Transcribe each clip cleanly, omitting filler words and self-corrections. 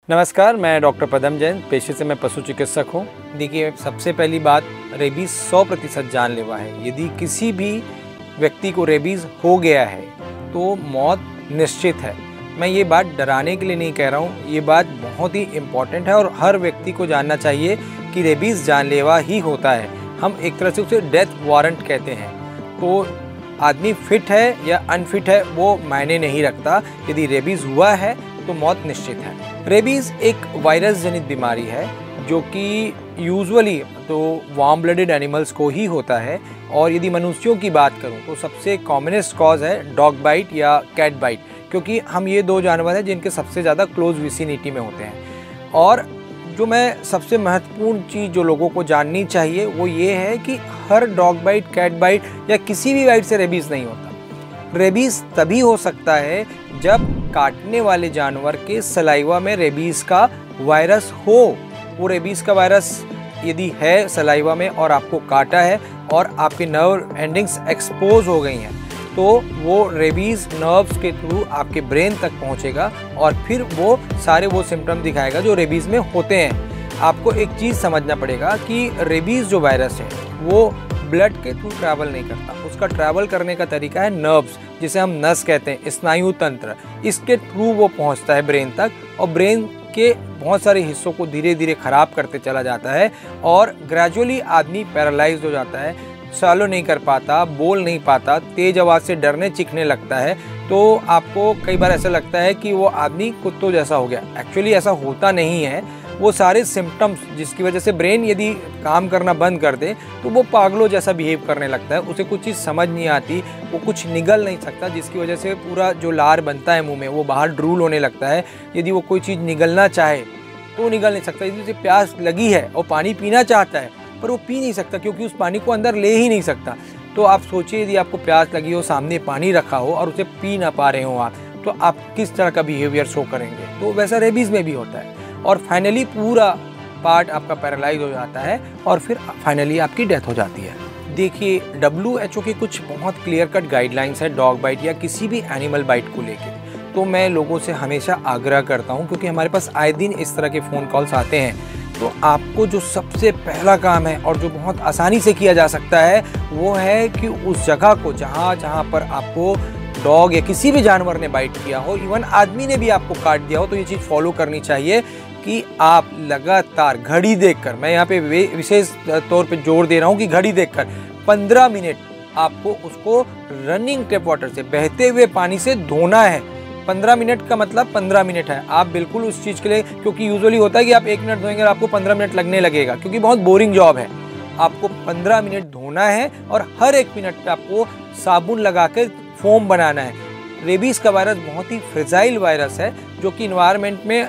नमस्कार, मैं डॉक्टर पदम जैन, पेशे से मैं पशु चिकित्सक हूँ। देखिए, सबसे पहली बात, रेबीज़ 100% जानलेवा है। यदि किसी भी व्यक्ति को रेबीज़ हो गया है तो मौत निश्चित है। मैं ये बात डराने के लिए नहीं कह रहा हूँ, ये बात बहुत ही इम्पॉर्टेंट है और हर व्यक्ति को जानना चाहिए कि रेबीज़ जानलेवा ही होता है। हम एक तरह से उसे डेथ वारंट कहते हैं। तो आदमी फिट है या अनफिट है वो मायने नहीं रखता, यदि रेबीज़ हुआ है तो मौत निश्चित है। रेबीज़ एक वायरस जनित बीमारी है जो कि यूजुअली तो वार्म ब्लडेड एनिमल्स को ही होता है, और यदि मनुष्यों की बात करूं तो सबसे कॉमनेस्ट कॉज है डॉग बाइट या कैट बाइट, क्योंकि हम ये दो जानवर हैं जिनके सबसे ज़्यादा क्लोज विसिनिटी में होते हैं। और जो मैं सबसे महत्वपूर्ण चीज़ जो लोगों को जाननी चाहिए वो ये है कि हर डॉग बाइट, कैट बाइट या किसी भी बाइट से रेबीज़ नहीं होता। रेबीज़ तभी हो सकता है जब काटने वाले जानवर के सलाइवा में रेबीज़ का वायरस हो। वो रेबीज़ का वायरस यदि है सलाइवा में और आपको काटा है और आपके नर्व एंडिंग्स एक्सपोज हो गई हैं, तो वो रेबीज़ नर्व्स के थ्रू आपके ब्रेन तक पहुंचेगा और फिर वो सारे वो सिम्टम दिखाएगा जो रेबीज़ में होते हैं। आपको एक चीज़ समझना पड़ेगा कि रेबीज़ जो वायरस है वो ब्लड के थ्रू ट्रैवल नहीं करता। उसका ट्रैवल करने का तरीका है नर्व्स, जिसे हम नस कहते हैं, स्नायु तंत्र। इसके थ्रू वो पहुंचता है ब्रेन तक और ब्रेन के बहुत सारे हिस्सों को धीरे धीरे ख़राब करते चला जाता है और ग्रेजुअली आदमी पैरालाइज्ड हो जाता है, सॉलो नहीं कर पाता, बोल नहीं पाता, तेज़ आवाज़ से डरने चीखने लगता है। तो आपको कई बार ऐसा लगता है कि वो आदमी कुत्तों जैसा हो गया। एक्चुअली ऐसा होता नहीं है। वो सारे सिम्टम्स जिसकी वजह से ब्रेन यदि काम करना बंद कर दे तो वो पागलों जैसा बिहेव करने लगता है। उसे कुछ चीज़ समझ नहीं आती, वो कुछ निगल नहीं सकता, जिसकी वजह से पूरा जो लार बनता है मुंह में वो बाहर ड्रूल होने लगता है। यदि वो कोई चीज़ निगलना चाहे तो निगल नहीं सकता। यदि उसे प्यास लगी है और पानी पीना चाहता है पर वो पी नहीं सकता क्योंकि उस पानी को अंदर ले ही नहीं सकता। तो आप सोचिए, यदि आपको प्यास लगी हो, सामने पानी रखा हो और उसे पी ना पा रहे हो आप, तो आप किस तरह का बिहेवियर शो करेंगे। तो वैसा रेबीज़ में भी होता है और फाइनली पूरा पार्ट आपका पैरालाइज हो जाता है और फिर फाइनली आपकी डेथ हो जाती है। देखिए, WHO की कुछ बहुत क्लियर कट गाइडलाइंस है डॉग बाइट या किसी भी एनिमल बाइट को लेके। तो मैं लोगों से हमेशा आग्रह करता हूं, क्योंकि हमारे पास आए दिन इस तरह के फ़ोन कॉल्स आते हैं, तो आपको जो सबसे पहला काम है और जो बहुत आसानी से किया जा सकता है वो है कि उस जगह को जहाँ पर आपको डॉग या किसी भी जानवर ने बाइट किया हो, इवन आदमी ने भी आपको काट दिया हो, तो ये चीज़ फॉलो करनी चाहिए कि आप लगातार घड़ी देखकर, मैं यहाँ पे विशेष तौर पे जोर दे रहा हूँ कि घड़ी देखकर 15 मिनट आपको उसको रनिंग टैप वाटर से, बहते हुए पानी से धोना है। 15 मिनट का मतलब 15 मिनट है। आप बिल्कुल उस चीज़ के लिए, क्योंकि यूजुअली होता है कि आप 1 मिनट धोएंगे और आपको 15 मिनट लगने लगेगा, क्योंकि बहुत बोरिंग जॉब है। आपको 15 मिनट धोना है और हर 1 मिनट पे आपको साबुन लगा कर फोम बनाना है। रेबीज़ का वायरस बहुत ही फ्रेजाइल वायरस है जो कि इन्वायरमेंट में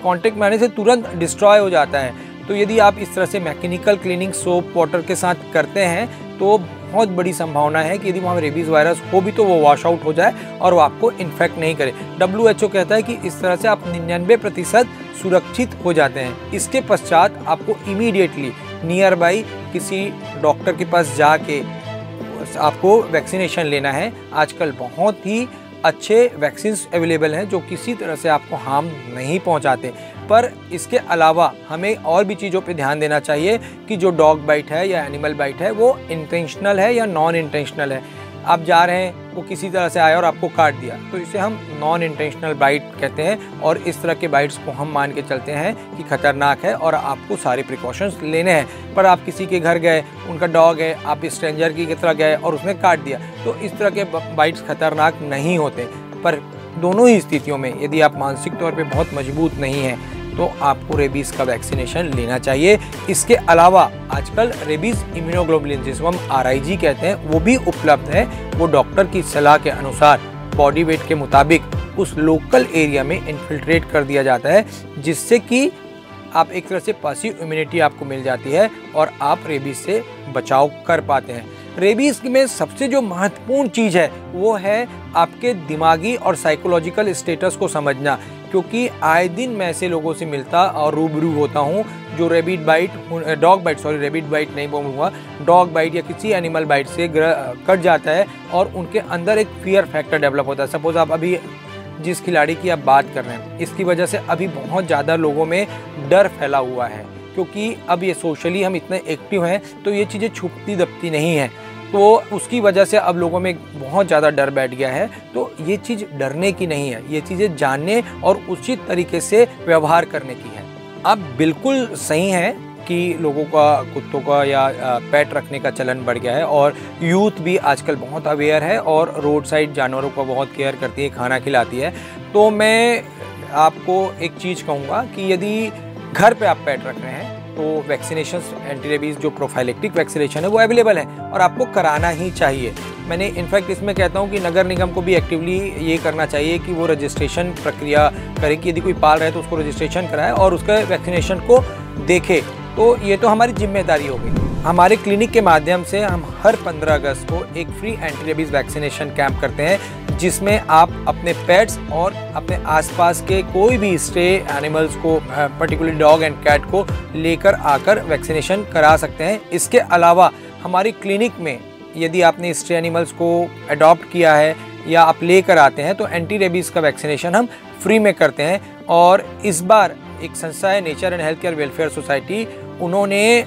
कांटेक्ट में आने से तुरंत डिस्ट्रॉय हो जाता है। तो यदि आप इस तरह से मैकेनिकल क्लीनिंग सोप वाटर के साथ करते हैं तो बहुत बड़ी संभावना है कि यदि वहाँ रेबीज़ वायरस हो भी तो वो वॉश आउट हो जाए और वो आपको इन्फेक्ट नहीं करे। WHO कहता है कि इस तरह से आप 99% सुरक्षित हो जाते हैं। इसके पश्चात आपको इमीडिएटली नियर बाई किसी डॉक्टर के पास जाके आपको वैक्सीनेशन लेना है। आजकल बहुत ही अच्छे वैक्सीन अवेलेबल हैं जो किसी तरह से आपको हार्म नहीं पहुंचाते। पर इसके अलावा हमें और भी चीज़ों पे ध्यान देना चाहिए कि जो डॉग बाइट है या एनिमल बाइट है वो इंटेंशनल है या नॉन इंटेंशनल है। आप जा रहे हैं, वो किसी तरह से आया और आपको काट दिया, तो इसे हम नॉन इंटेंशनल बाइट कहते हैं और इस तरह के बाइट्स को हम मान के चलते हैं कि खतरनाक है और आपको सारे प्रिकॉशंस लेने हैं। पर आप किसी के घर गए, उनका डॉग है, आप स्ट्रेंजर की तरह गए और उसने काट दिया, तो इस तरह के बाइट्स खतरनाक नहीं होते। पर दोनों ही स्थितियों में यदि आप मानसिक तौर पे बहुत मजबूत नहीं हैं तो आपको रेबीज़ का वैक्सीनेशन लेना चाहिए। इसके अलावा आजकल रेबीज़ इम्यूनोग्लोबुलिन, जिसको हम RIG कहते हैं, वो भी उपलब्ध है। वो डॉक्टर की सलाह के अनुसार बॉडी वेट के मुताबिक उस लोकल एरिया में इन्फिल्ट्रेट कर दिया जाता है, जिससे कि आप एक तरह से पैसिव इम्यूनिटी आपको मिल जाती है और आप रेबीज़ से बचाव कर पाते हैं। रेबीज़ में सबसे जो महत्वपूर्ण चीज़ है वो है आपके दिमागी और साइकोलॉजिकल स्टेटस को समझना, क्योंकि आए दिन मैं ऐसे लोगों से मिलता और रूबरू होता हूँ जो रेबीज बाइट, रेबीज बाइट नहीं बोलूँगा, डॉग बाइट या किसी एनिमल बाइट से कट जाता है और उनके अंदर एक फियर फैक्टर डेवलप होता है। सपोज आप अभी जिस खिलाड़ी की आप बात कर रहे हैं, इसकी वजह से अभी बहुत ज़्यादा लोगों में डर फैला हुआ है, क्योंकि अब ये सोशली हम इतने एक्टिव हैं तो ये चीज़ें छुपती दबती नहीं हैं, तो उसकी वजह से अब लोगों में बहुत ज़्यादा डर बैठ गया है। तो ये चीज़ डरने की नहीं है, ये चीज़ें जानने और उचित तरीके से व्यवहार करने की है। अब बिल्कुल सही है कि लोगों का कुत्तों का या पेट रखने का चलन बढ़ गया है और यूथ भी आजकल बहुत अवेयर है और रोड साइड जानवरों का बहुत केयर करती है, खाना खिलाती है। तो मैं आपको एक चीज़ कहूँगा कि यदि घर पे आप पेट रख रहे हैं तो वैक्सीनेशन, एंटी रेबीज़ जो प्रोफाइलेक्टिक वैक्सीनेशन है वो अवेलेबल है और आपको कराना ही चाहिए। मैंने इनफैक्ट इसमें कहता हूँ कि नगर निगम को भी एक्टिवली ये करना चाहिए कि वो रजिस्ट्रेशन प्रक्रिया करे कि यदि कोई पाल रहा है तो उसको रजिस्ट्रेशन कराए और उसका वैक्सीनेशन को देखे। तो ये तो हमारी जिम्मेदारी होगी। हमारे क्लिनिक के माध्यम से हम हर 15 अगस्त को एक free anti rabies vaccination camp करते हैं, जिसमें आप अपने पेट्स और अपने आसपास के कोई भी स्ट्रे एनिमल्स को, पर्टिकुलरली डॉग एंड कैट को लेकर आकर वैक्सीनेशन करा सकते हैं। इसके अलावा हमारी क्लिनिक में यदि आपने स्ट्रे एनिमल्स को अडॉप्ट किया है या आप लेकर आते हैं तो एंटी रेबीज़ का वैक्सीनेशन हम फ्री में करते हैं। और इस बार एक संस्था है nature and health care welfare society, उन्होंने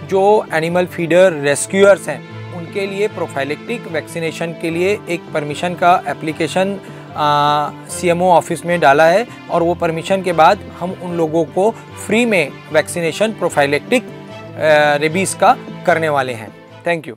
जो एनिमल फीडर रेस्क्यूअर्स हैं उनके लिए प्रोफाइलेक्टिक वैक्सीनेशन के लिए एक परमिशन का एप्लीकेशन CMO ऑफिस में डाला है और वो परमिशन के बाद हम उन लोगों को फ्री में वैक्सीनेशन प्रोफाइलेक्टिक रेबीज़ का करने वाले हैं। Thank you.